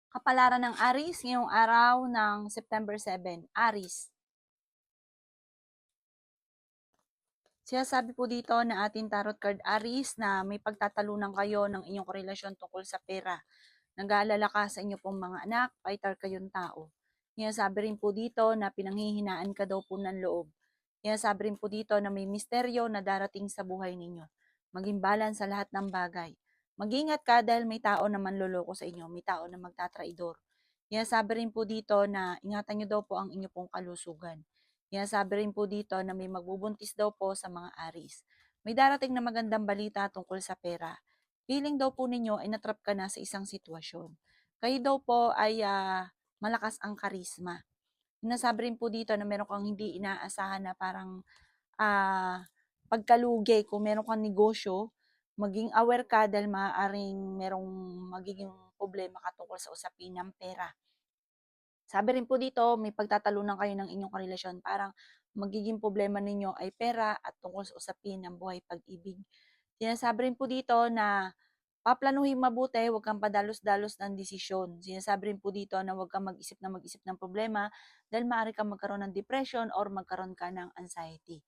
Kapalaran ng Aries ngayong araw ng September 7. Aries. Sinasabi po dito na ating tarot card Aries na may pagtatalunan kayo ng inyong relasyon tungkol sa pera. Nag-aalala ka sa inyo pong mga anak, fighter kayong tao. Sinasabi rin po dito na pinanghihinaan ka daw po ng loob. Sinasabi rin po dito na may misteryo na darating sa buhay ninyo. Maging balance sa lahat ng bagay. Mag-ingat ka dahil may tao na manloloko sa inyo, may tao na magtatraidor. Sinasabi rin po dito na ingatan nyo daw po ang inyo pong kalusugan. Sinasabi rin po dito na may magbubuntis daw po sa mga Aries. May darating na magandang balita tungkol sa pera. Feeling daw po ninyo ay natrap ka na sa isang sitwasyon. Kayo daw po ay malakas ang karisma. Sinasabi rin po dito na meron kang hindi inaasahan na parang ah, pagkalugi. Kung meron kang negosyo, maging aware ka dahil maaaring merong magiging problema ka tungkol sa usapin ng pera. Sabi rin po dito, may pagtatalunan kayo ng inyong karelasyon. Parang magiging problema ninyo ay pera at tungkol sa usapin ng buhay pag-ibig. Sinasabi rin po dito na paplanuhin mabuti, huwag kang padalos-dalos ng desisyon. Sinasabi rin po dito na huwag kang mag-isip ng problema dahil maaari kang magkaroon ng depression or magkaroon ka ng anxiety.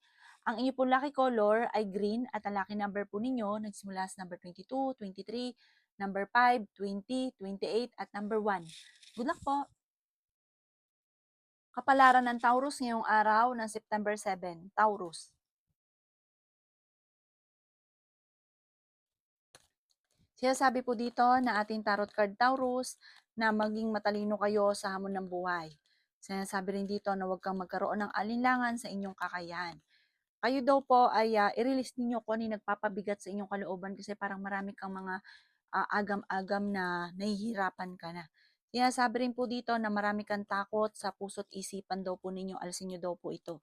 Ang inyo po lucky color ay green at ang lucky number po ninyo nagsimula sa number 22, 23, number 5, 20, 28 at number 1. Good luck po! Kapalaran ng Taurus ngayong araw ng September 7. Taurus. Sinasabi po dito na ating tarot card Taurus na maging matalino kayo sa hamon ng buhay. Sinasabi rin dito na huwag kang magkaroon ng alinlangan sa inyong kakayahan. Kayo daw po ay i-release ninyo kung ano yung nagpapabigat sa inyong kalooban kasi parang marami kang mga agam-agam na nahihirapan ka na. Sinasabi rin po dito na marami kang takot sa puso't isipan daw po ninyo, alisin nyo daw po ito.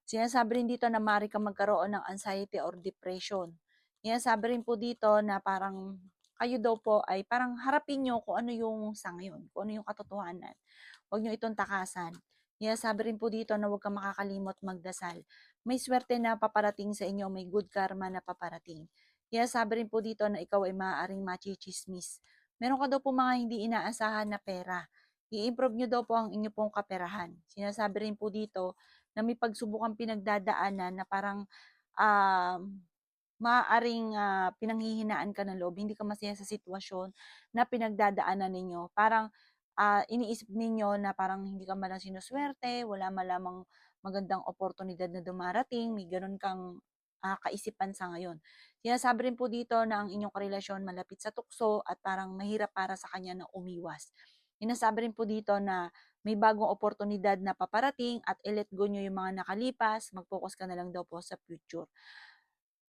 Sinasabi rin dito na maaari kang magkaroon ng anxiety or depression. Sinasabi rin po dito na parang kayo daw po ay parang harapin nyo kung ano yung sa ngayon, kung ano yung katotohanan. Huwag nyo itong takasan. Sinasabi rin po dito na huwag kang makakalimot magdasal. May swerte na paparating sa inyo, may good karma na paparating. Sinasabi rin po dito na ikaw ay maaaring machichismis. Meron ka daw po mga hindi inaasahan na pera. I-improve nyo daw po ang inyo pong kaperahan. Sinasabi rin po dito na may pagsubukang pinagdadaanan na parang um, maaaring pinanghihinaan ka ng loob, hindi ka masaya sa sitwasyon na pinagdadaanan ninyo. Parang iniisip ninyo na parang hindi ka malang sinuswerte, wala malamang magandang oportunidad na dumarating, may ganun kang kaisipan sa ngayon. Sinasabi rin po dito na ang inyong karelasyon malapit sa tukso at parang mahirap para sa kanya na umiwas. Sinasabi rin po dito na may bagong oportunidad na paparating at i-let go nyo yung mga nakalipas, mag-focus ka na lang daw po sa future.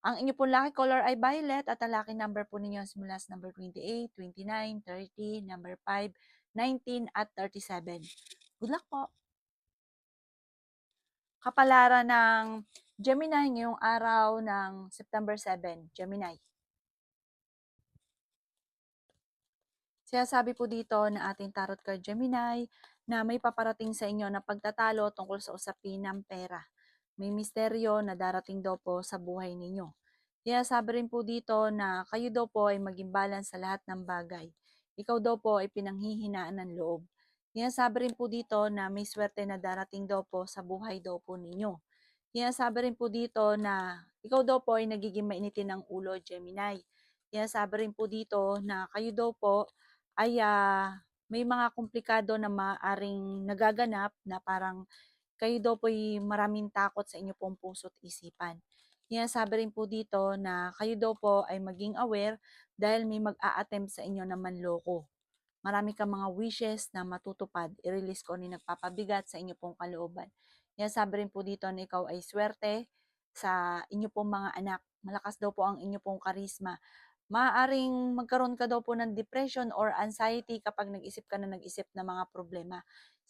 Ang inyo pong lucky color ay violet at ang lucky number po ninyo simula sa number 28, 29, 30, number 5, 19 at 37. Good luck po! Kapalaran ng Gemini ngayong araw ng September 7. Gemini. Sinasabi po dito na ating tarot card Gemini na may paparating sa inyo na pagtatalo tungkol sa usapin ng pera. May misteryo na darating daw po sa buhay ninyo. Sinasabi rin po dito na kayo daw po ay maging balance sa lahat ng bagay. Ikaw daw po ay pinanghihinaan ng loob. Sinasabi rin po dito na may swerte na darating daw po sa buhay daw po ninyo. Sinasabi rin po dito na ikaw daw po ay nagiging mainitin ng ulo, Gemini. Sinasabi rin po dito na kayo daw po ay may mga komplikado na maaring nagaganap na parang kayo daw po'y maraming takot sa inyo pong puso't isipan. Sinasabi rin po dito na kayo daw po ay maging aware dahil may mag-a-attempt sa inyo na manloko. Marami kang mga wishes na matutupad, i-release ko ni nagpapabigat sa inyo pong kalooban. Sinasabi rin po dito na ikaw ay swerte sa inyo pong mga anak. Malakas daw po ang inyo pong karisma. Maaaring magkaroon ka daw po ng depression or anxiety kapag nag-isip ka na nag-isip ng mga problema.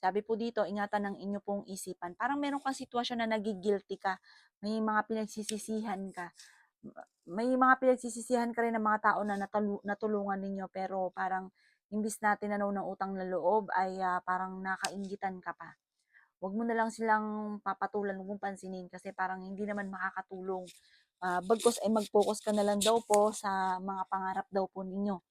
Sabi po dito, ingatan ng inyo pong isipan. Parang meron kang sitwasyon na nagigilty ka. May mga pinagsisisihan ka. May mga pinagsisisihan ka rin ng mga tao na natulungan ninyo pero parang imbis na tinanaw ng utang na loob ay parang nakaingitan ka pa. Huwag mo na lang silang papatulan, huwag mong pansinin kasi parang hindi naman makakatulong. Bagkus ay mag-focus ka na lang daw po sa mga pangarap daw po ninyo.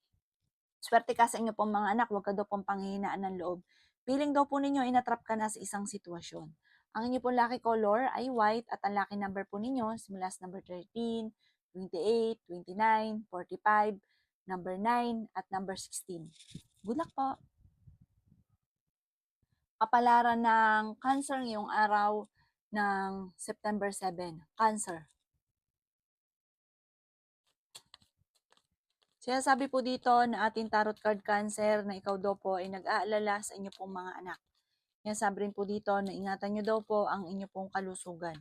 Swerte ka sa inyo pong mga anak, huwag ka daw pong panghihinaan ng loob. Feeling daw po ninyo, inatrap ka na sa isang sitwasyon. Ang inyo pong lucky color ay white at ang lucky number po ninyo simula sa number 13, 28, 29, 45, number 9, at number 16. Good luck po! Kapalaran ng Cancer ngayong araw ng September 7. Cancer. Sinasabi po dito na ating tarot card Cancer na ikaw daw po ay nag-aalala sa inyo pong mga anak. Sinasabi rin po dito na ingatan nyo daw po ang inyo pong kalusugan.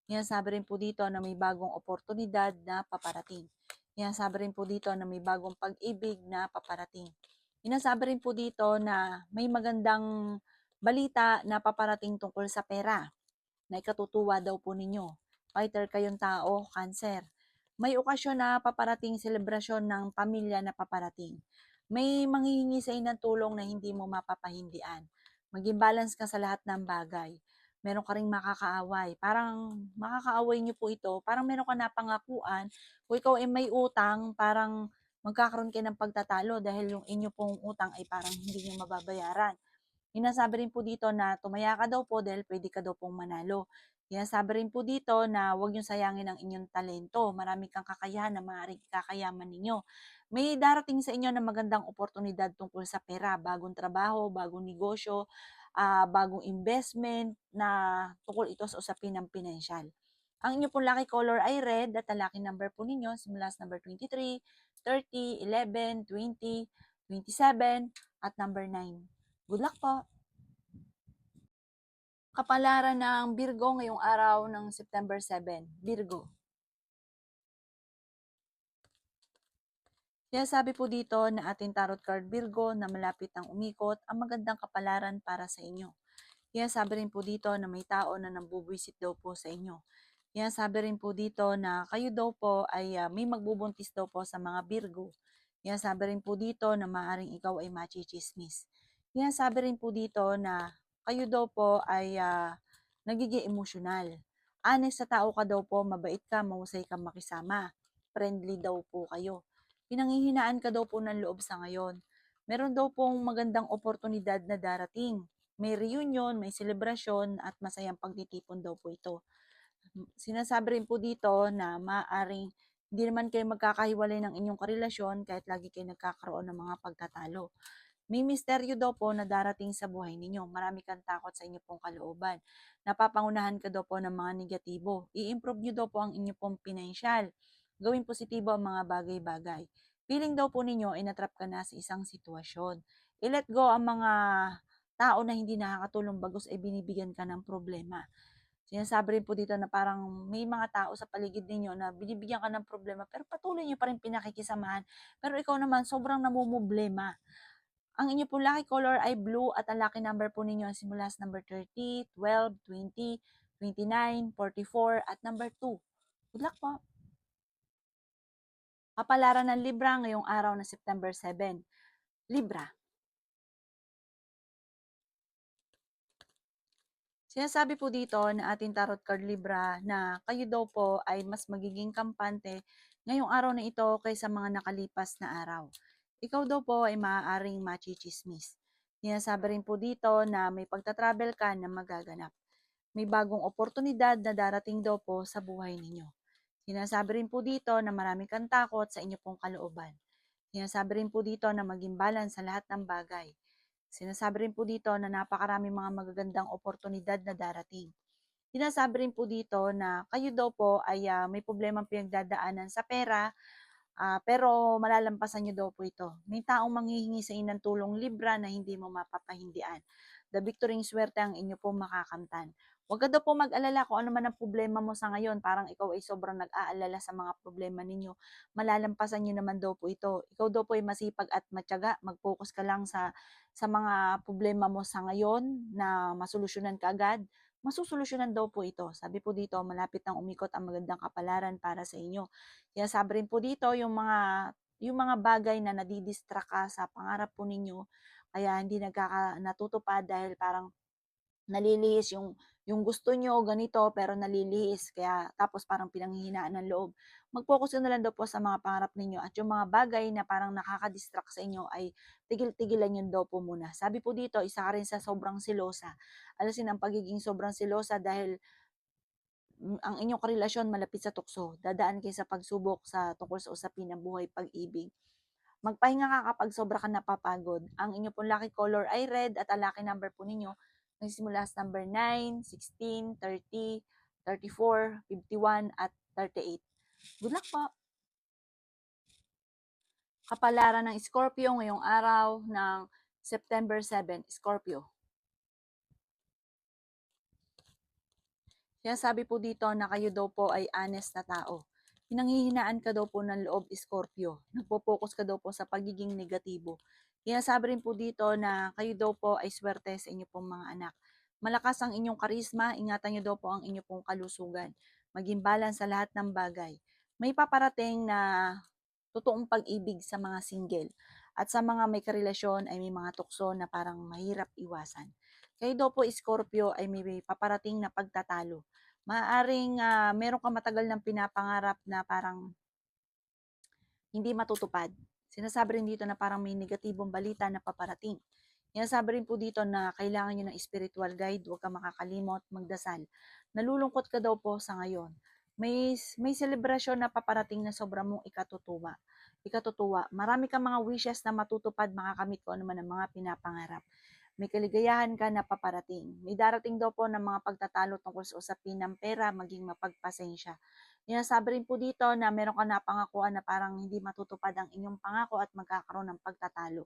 Sinasabi rin po dito na may bagong oportunidad na paparating. Sinasabi rin po dito na may bagong pag-ibig na paparating. Sinasabi rin po dito na may magandang balita na paparating tungkol sa pera na ikatutuwa daw po ninyo. Fighter kayong tao, Cancer. May okasyon na paparating, selebrasyon ng pamilya na paparating. May manghihingi sa inyo ng tulong na hindi mo mapapahindian. Maging balance ka sa lahat ng bagay. Meron ka ring makakaaway. Parang makakaaway niyo po ito. Parang meron ka napangakuan. Kung ikaw ay may utang, parang magkakaroon kayo ng pagtatalo dahil yung inyo pong utang ay parang hindi niyo mababayaran. Sinasabi rin po dito na tumaya ka daw po dahil pwede ka daw pong manalo. Sinasabi rin po dito na huwag yung sayangin ang inyong talento. Marami kang kakayahan na maaaring kakayaman ninyo. May darating sa inyo na magandang oportunidad tungkol sa pera, bagong trabaho, bagong negosyo, bagong investment na tungkol ito sa usapin ng pinansyal. Ang inyo pong lucky color ay red at ang lucky number po ninyo simula sa number 23, 30, 11, 20, 27 at number 9. Good luck po! Kapalaran ng Virgo ngayong araw ng September 7. Virgo. Kaya sabi po dito na ating tarot card Virgo na malapit ang umikot ang magandang kapalaran para sa inyo. Kaya sabi rin po dito na may tao na nambubwisit daw po sa inyo. Kaya sabi rin po dito na kayo daw po ay may magbubuntis daw po sa mga Virgo. Kaya sabi rin po dito na maaaring ikaw ay machichismis. Kaya sabi rin po dito na kayo daw po ay nagiging emosyonal. Honest sa tao ka daw po, mabait ka, mahusay ka makisama. Friendly daw po kayo. Pinanghihinaan ka daw po ng loob sa ngayon. Meron daw pong magandang oportunidad na darating. May reunion, may selebrasyon at masayang pagtitipon daw po ito. Sinasabi rin po dito na maaring hindi naman kayo magkakahiwalay ng inyong karelasyon kahit lagi kayo nagkakaroon ng mga pagtatalo. May misteryo daw po na darating sa buhay ninyo. Marami kang takot sa inyo pong kalooban. Napapangunahan ka daw po ng mga negatibo. I-improve nyo daw po ang inyo pong pinansyal. Gawin positibo ang mga bagay-bagay. Feeling daw po ninyo, inatrap ka na sa isang sitwasyon. I-let go ang mga tao na hindi nakakatulong bagos ay binibigyan ka ng problema. Sinasabi rin po dito na parang may mga tao sa paligid ninyo na binibigyan ka ng problema pero patuloy nyo pa rin pinakikisamahan. Pero ikaw naman sobrang namumblema. Ang inyo po lucky color ay blue at ang lucky number po ninyo simula sa number 30, 12, 20, 29, 44 at number 2. Good luck po! Kapalaran ng Libra ngayong araw na September 7. Libra. Sinasabi po dito na ating tarot card Libra na kayo daw po ay mas magiging kampante ngayong araw na ito kaysa mga nakalipas na araw. Ikaw daw po ay maaaring machichismis. Sinasabi rin po dito na may pagta-travel ka na magaganap. May bagong oportunidad na darating daw po sa buhay ninyo. Sinasabi rin po dito na marami kang takot sa inyo pong kalooban. Sinasabi rin po dito na maging balance sa lahat ng bagay. Sinasabi rin po dito na napakarami mga magagandang oportunidad na darating. Sinasabi rin po dito na kayo daw po ay may problemang pinagdadaanan sa pera, pero malalampasan nyo daw po ito. May taong manghihingi sa inyo ng tulong Libra na hindi mo mapapahindian. The victory swerte ang inyo po makakamtan. Huwag ka daw po mag-alala kung ano man ang problema mo sa ngayon. Parang ikaw ay sobrang nag-aalala sa mga problema ninyo. Malalampasan nyo naman daw po ito. Ikaw daw po ay masipag at matyaga. Mag-focus ka lang sa mga problema mo sa ngayon na masolusyonan ka agad. Masusolusyonan daw po ito. Sabi po dito, malapit nang umikot ang magandang kapalaran para sa inyo. Kaya sabi rin po dito, yung mga bagay na nadidistract ka sa pangarap po ninyo, kaya hindi natutupad dahil parang nalilihis yung gusto nyo ganito pero nalilihis kaya tapos parang pinanghihinaan ng loob. Mag-focus ka na lang daw po sa mga pangarap ninyo at yung mga bagay na parang nakaka-distract sa inyo ay tigil-tigilan yun daw po muna. Sabi po dito, isa ka rin sa sobrang silosa. Alasin ang pagiging sobrang silosa dahil ang inyong karelasyon malapit sa tukso. Dadaan kayo sa pagsubok sa tungkol sa usapin ng buhay pag-ibig. Magpahinga ka kapag sobra ka napapagod. Ang inyo pong lucky color ay red at ang lucky number po ninyo nagsimula sa number 9, 16, 30, 34, 51 at 38. Good luck po! Kapalaran ng Scorpio ngayong araw ng September 7, Scorpio. Kaya sabi po dito na kayo daw po ay honest na tao. Pinanghihinaan ka daw po ng loob, Scorpio. Nagpo-focus ka daw po sa pagiging negatibo. Kaya sabi rin po dito na kayo daw po ay swerte sa inyo pong mga anak. Malakas ang inyong karisma, ingatan nyo daw po ang inyong pong kalusugan. Maging balance sa lahat ng bagay. May paparating na totoong pag-ibig sa mga single. At sa mga may karelasyon ay may mga tukso na parang mahirap iwasan. Kayo daw po, Scorpio, ay may paparating na pagtatalo. Maaaring meron ka matagal ng pinapangarap na parang hindi matutupad. Sinasabi rin dito na parang may negatibong balita na paparating. Sinasabi rin po dito na kailangan nyo ng spiritual guide, huwag ka makakalimot, magdasal. Nalulungkot ka daw po sa ngayon. May selebrasyon na paparating na sobrang mong ikatutuwa. Ikatutuwa. Marami kang mga wishes na matutupad, makakamit ko naman ang mga pinapangarap. May kaligayahan ka na paparating. May darating daw po ng mga pagtatalo tungkol sa usapin ng pera, maging mapagpasensya. Sabi rin po dito na meron ka na pangakuan na parang hindi matutupad ang inyong pangako at magkakaroon ng pagtatalo.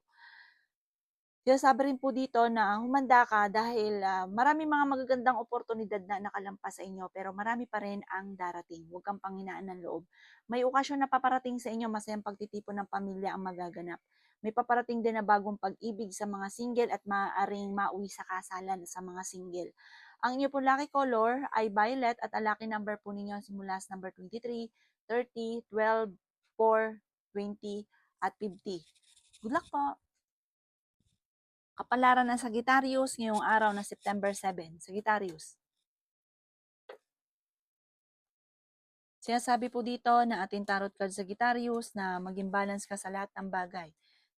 Sabi rin po dito na humanda ka dahil maraming mga magagandang oportunidad na nakalampas sa inyo pero marami pa rin ang darating. Huwag kang panghinaan ng loob. May okasyon na paparating sa inyo, masayang pagtitipon ng pamilya ang magaganap. May paparating din na bagong pag-ibig sa mga single at maaaring mauwi sa kasalan sa mga single. Ang inyo po lucky color ay violet at ang lucky number po ninyo simula sa number 23, 30, 12, 4, 20 at 50. Good luck po! Kapalaran ng Sagittarius ngayong araw na September 7. Sagittarius. Sinasabi po dito na ating tarot card Sagittarius na maging balance ka sa lahat ng bagay.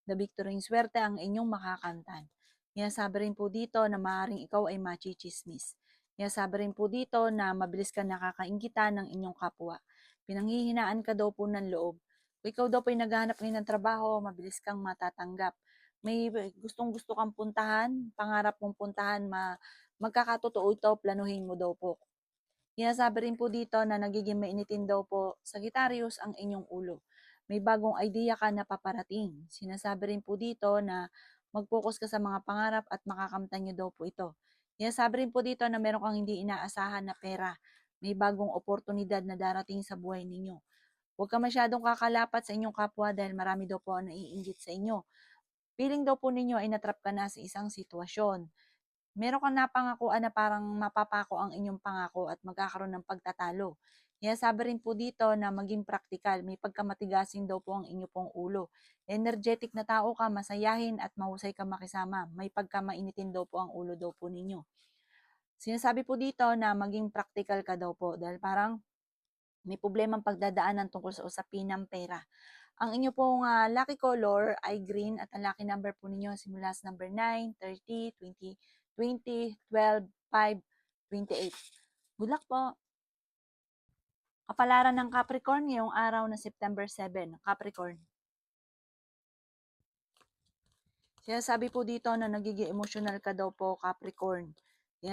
The victory swerte ang inyong makakantan. Sinasabi rin po dito na maaaring ikaw ay machichismis. Sinasabi rin po dito na mabilis ka nakakainggitan ng inyong kapwa. Pinanghihinaan ka daw po ng loob. Kung ikaw daw po ay naghahanap ngayon ng trabaho, mabilis kang matatanggap. May gustong-gusto kang puntahan, pangarap mong puntahan, magkakatotoo ito, planuhin mo daw po. Sinasabi rin po dito na nagiging mainitin daw po, Sagittarius, ang inyong ulo. May bagong idea ka na paparating. Sinasabi rin po dito na mag-focus ka sa mga pangarap at makakamtan nyo daw po ito. Sinasabi rin po dito na meron kang hindi inaasahan na pera. May bagong oportunidad na darating sa buhay ninyo. Huwag ka masyadong kakalapat sa inyong kapwa dahil marami daw po ang naiinggit sa inyo. Feeling daw po ninyo ay natrap ka na sa isang sitwasyon. Meron kang napangakuan na parang mapapako ang inyong pangako at magkakaroon ng pagtatalo. Sabi rin po dito na maging praktikal, may pagkamatigasin daw po ang inyo pong ulo. Energetic na tao ka, masayahin at mahusay ka makisama. May pagkamainitin daw po ang ulo daw po ninyo. Sinasabi po dito na maging praktikal ka daw po dahil parang may problemang pagdadaanan tungkol sa usapin ng pera. Ang inyo pong lucky color ay green at ang lucky number po ninyo simula sa number 9, 30, 20, 20, 12, 5, 28. Good luck po! Kapalaran ng Capricorn ngayong araw na September 7. Capricorn. Sabi po dito na nagiging emotional ka daw po, Capricorn.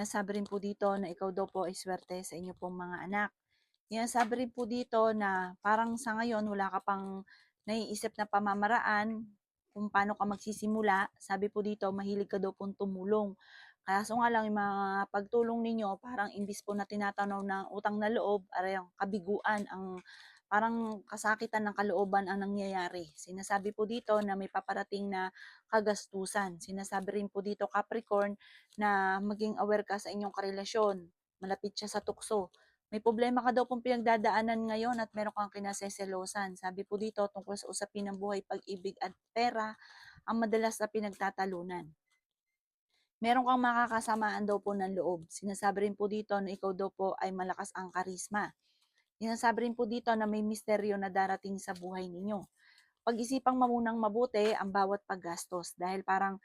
Sabi rin po dito na ikaw daw po ay swerte sa inyo pong mga anak. Sabi rin po dito na parang sa ngayon wala ka pang naiisip na pamamaraan kung paano ka magsisimula. Sabi po dito, mahilig ka daw pong tumulong. Kaso nga lang, yung mga pagtulong ninyo, parang imbis po na tinatanaw ng utang na loob, yung kabiguan, ang parang kasakitan ng kalooban ang nangyayari. Sinasabi po dito na may paparating na kagastusan. Sinasabi rin po dito, Capricorn, na maging aware ka sa inyong karelasyon. Malapit siya sa tukso. May problema ka daw pong pinagdadaanan ngayon at meron kang kinaseselosan. Sabi po dito tungkol sa usapin ng buhay, pag-ibig at pera ang madalas na pinagtatalunan. Meron kang makakasamaan daw po ng loob. Sinasabi rin po dito na ikaw daw po ay malakas ang karisma. Sinasabi rin po dito na may misteryo na darating sa buhay ninyo. Pag-isipang mamunang mabuti ang bawat paggastos dahil parang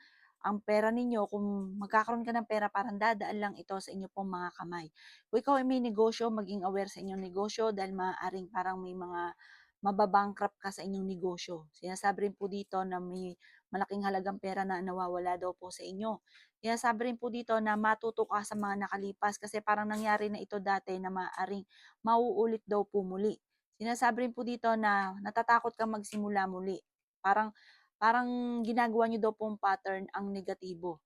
ang pera ninyo, kung magkakaroon ka ng pera, parang dadaan lang ito sa inyo pong mga kamay. Kung ikaw ay may negosyo, maging aware sa inyong negosyo dahil maaaring parang may mga mababankrupt ka sa inyong negosyo. Sinasabi rin po dito na may malaking halagang pera na nawawala daw po sa inyo. Sinasabi rin po dito na matuto ka sa mga nakalipas kasi parang nangyari na ito dati na maaaring mauulit daw po muli. Sinasabi rin po dito na natatakot kang magsimula muli. Parang parang ginagawa niyo daw pong pattern ang negatibo.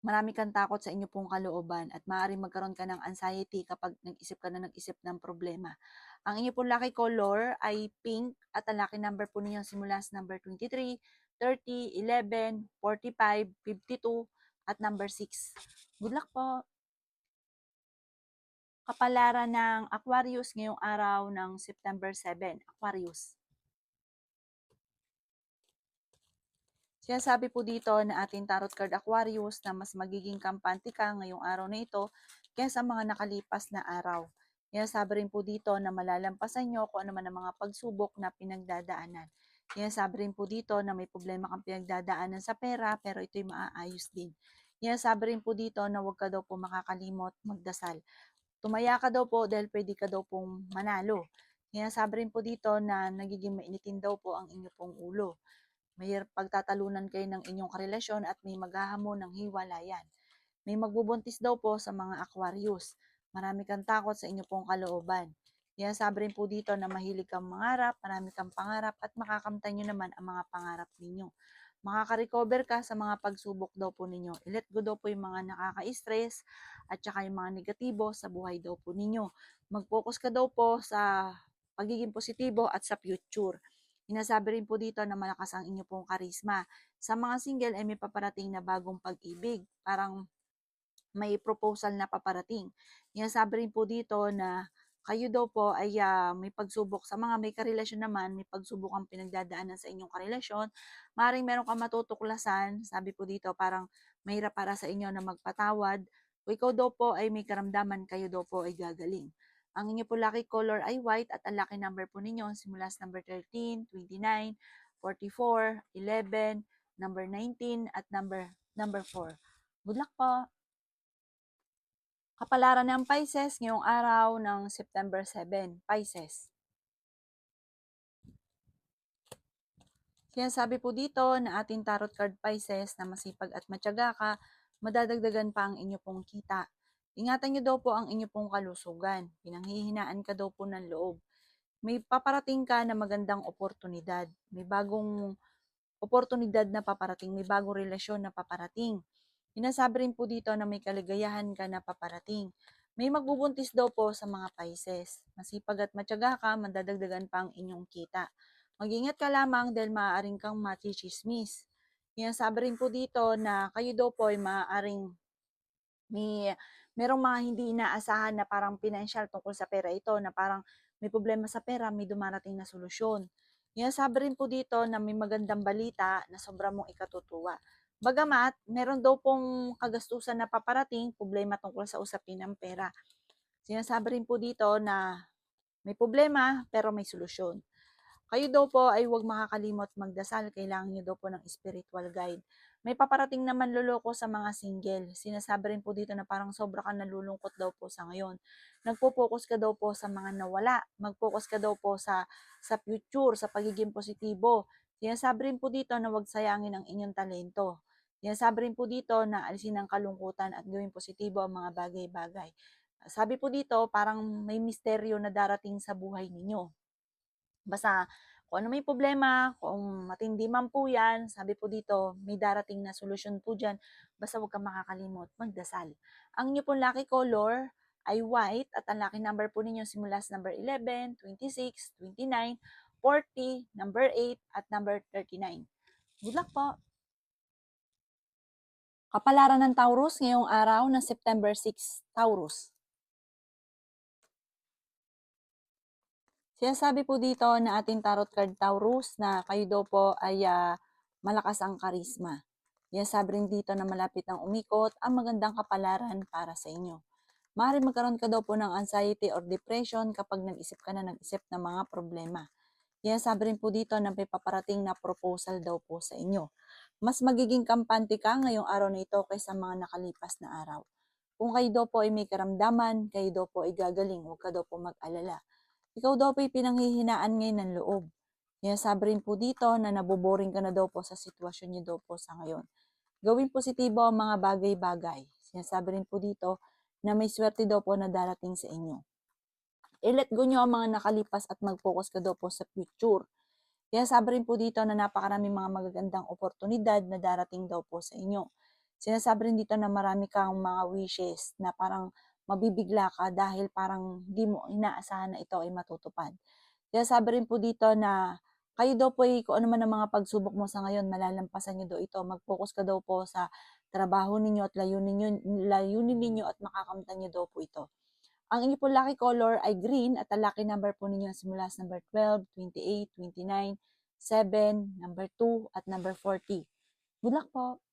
Marami kang takot sa inyo pong kalooban at maaaring magkaroon ka ng anxiety kapag nag-isip ka na nag-isip ng problema. Ang inyo pong lucky color ay pink at ang lucky number po ninyo simula sa number 23, 30, 11, 45, 52 at number 6. Good luck po! Kapalaran ng Aquarius ngayong araw ng September 7. Aquarius. Sinasabi po dito na ating tarot card Aquarius na mas magiging kampante ka ngayong araw na ito kaysa mga nakalipas na araw. Sinasabi rin po dito na malalampasan nyo kung ano man ang mga pagsubok na pinagdadaanan. Sinasabi rin po dito na may problema kang pinagdadaanan sa pera pero ito'y maaayos din. Sinasabi rin po dito na huwag ka daw po makakalimot magdasal. Tumaya ka daw po dahil pwede ka daw pong manalo. Sinasabi rin po dito na nagiging mainitin daw po ang inyo pong ulo. May pagtatalunan kayo ng inyong karelasyon at may maghahamon ng hiwalayan. May magbubuntis daw po sa mga Aquarius. Marami kang takot sa inyo pong kalooban. Sinasabi rin po dito na mahilig kang mangarap, marami kang pangarap at makakamtan nyo naman ang mga pangarap ninyo. Makaka-recover ka sa mga pagsubok daw po ninyo. I-let go daw po yung mga nakaka-stress at saka yung mga negatibo sa buhay daw po ninyo. Mag-focus ka daw po sa pagiging positibo at sa future. Sinasabi rin po dito na malakas ang inyo pong karisma. Sa mga single ay may paparating na bagong pag-ibig. Parang may proposal na paparating. Sinasabi rin po dito na kayo daw po ay may pagsubok sa mga may karelasyon naman, may pagsubok ang pinagdadaanan sa inyong karelasyon. Maring meron kang matutuklasan, sabi po dito parang mahirap para sa inyo na magpatawad. Kung ikaw daw po ay may karamdaman, kayo daw po ay gagaling. Ang inyo po lucky color ay white at ang lucky number po ninyo simula sa number 13, 29, 44, 11, number 19 at number 4. Good luck po! Kapalaran ng Pisces ngayong araw ng September 7. Pisces. Sinasabi po dito na ating tarot card Pisces na masipag at matyaga ka, madadagdagan pa ang inyo pong kita. Ingatan nyo daw po ang inyo pong kalusugan. Pinanghihinaan ka daw po ng loob. May paparating ka na magandang oportunidad. May bagong oportunidad na paparating. May bagong relasyon na paparating. Sinasabi rin po dito na may kaligayahan ka na paparating. May magbubuntis daw po sa mga Pisces. Masipag at matyaga ka, madadagdagan pa ang inyong kita. Mag-ingat ka lamang dahil maaaring kang matichismis. Sinasabi rin po dito na kayo daw po ay maaaring merong mga hindi inaasahan na parang financial tungkol sa pera ito, na parang may problema sa pera, may dumarating na solusyon. Sinasabi rin po dito na may magandang balita na sobra mong ikatutuwa. Bagamat, meron daw pong kagastusan na paparating, problema tungkol sa usapin ng pera. Sinasabi rin po dito na may problema pero may solusyon. Kayo daw po ay huwag makakalimot magdasal, kailangan niyo daw po ng spiritual guide. May paparating naman luloko sa mga single. Sinasabi rin po dito na parang sobra ka nalulungkot daw po sa ngayon. Nagpo-focus ka daw po sa mga nawala. Mag-focus ka daw po sa future, sa pagiging positibo. Sinasabi rin po dito na huwag sayangin ang inyong talento. Sinasabi rin po dito na alisin ang kalungkutan at gawing positibo ang mga bagay-bagay. Sabi po dito, parang may misteryo na darating sa buhay ninyo. Basta kung ano may problema, kung matindi man po yan, sabi po dito, may darating na solusyon po dyan. Basta huwag kang makakalimot, magdasal. Ang inyo pong lucky color ay white at ang lucky number po ninyo simula sa number 11, 26, 29, 40, number 8 at number 39. Good luck po! Kapalaran ng Taurus ngayong araw na September 6, Taurus. Sinasabi po dito na ating tarot card Taurus na kayo daw po ay malakas ang karisma. Sabi rin dito na malapit ang umikot ang magandang kapalaran para sa inyo. Maaaring magkaroon ka daw po ng anxiety or depression kapag nag-isip ka na nag-isip ng mga problema. Sabi rin po dito na may paparating na proposal daw po sa inyo. Mas magiging kampante ka ngayong araw na ito kaysa mga nakalipas na araw. Kung kayo daw po ay may karamdaman, kayo daw po ay gagaling, huwag ka daw po mag-alala. Ikaw daw po ay pinanghihinaan ngayon ng loob. Sabi rin po dito na naboboring ka na daw po sa sitwasyon niyo daw po sa ngayon. Gawing positibo ang mga bagay-bagay. Sinasabi rin po dito na may swerte daw po na darating sa inyo. I-let go nyo ang mga nakalipas at mag-focus ka daw po sa future. Sabi rin po dito na napakaraming mga magagandang oportunidad na darating daw po sa inyo. Sinasabi rin dito na marami kang mga wishes na parang mabibigla ka dahil parang di mo inaasahan na ito ay matutupad. Sabi rin po dito na kayo daw po ay kung ano man ang mga pagsubok mo sa ngayon, malalampasan nyo daw ito. Mag-focus ka daw po sa trabaho ninyo at layunin ninyo at makakamtan nyo daw po ito. Ang inyo po lucky color ay green at ang lucky number po ninyo simula sa number 12, 28, 29, 7, number 2 at number 40. Good luck po!